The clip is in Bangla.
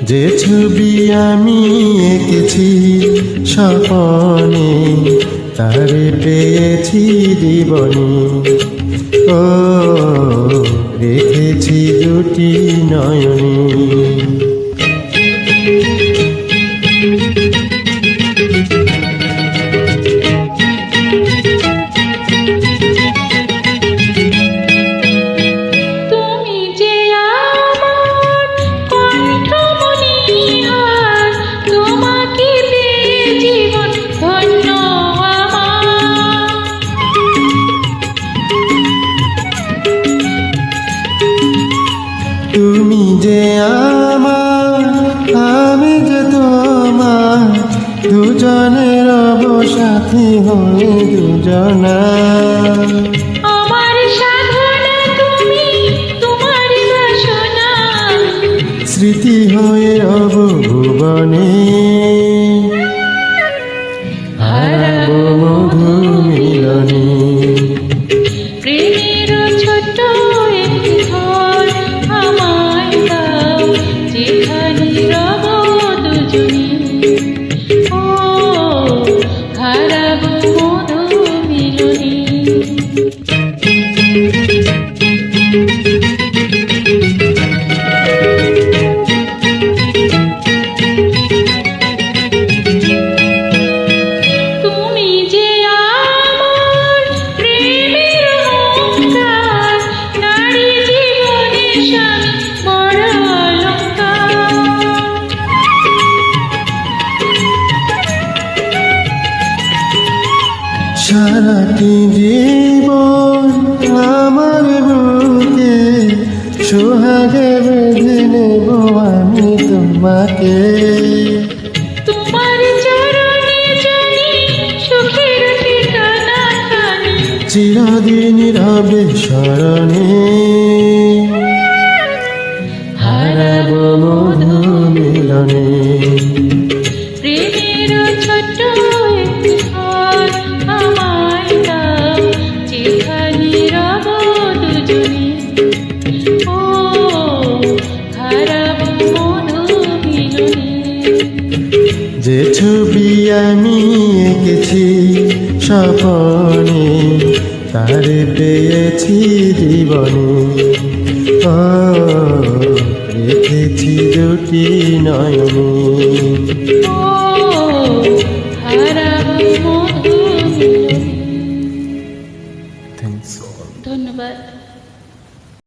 যে ছবি আমি এঁকেছি স্বপনে, তারে পেয়েছি জীবনে। ও রেখেছি দুটি নয়নে। তুমি যে আমার, আমি যে তোমার, দুজনের সাথী হয়ে দুজনা। আমার সাধনা তুমি, তোমার বাসনা, স্মৃতি হয়ে রব ভুবনে। হারাবো মধু মিলনে। প্রেমের ছোট্ট একটি ঘর আমায় দাও, যেখানে রব দুজনে। ও হারাবো মধু মিলনে। তুমি যে আমার প্রেমের অহংকার, নারী জীবনে স্বামী বড় অলংকার। সারাটি জীবন আমার বুকে সোহাগে বেঁধে নেব আমি তোমাকে। তোমার চরণে জানি সুখের ঠিকানা খানি, চিরদিন রবে স্মরণে। হারাবো মধু মিলনে। প্রেমের ছোট্ট একটি ঘর আমায় দাও, যেখানে রব দুজনে। ও হারাবো মধু মিলনে। যে ছবি আমি এঁকেছি স্বপনে, তারে পেয়েছি জীবনে। ও রেখেছি দুটি নয়নে।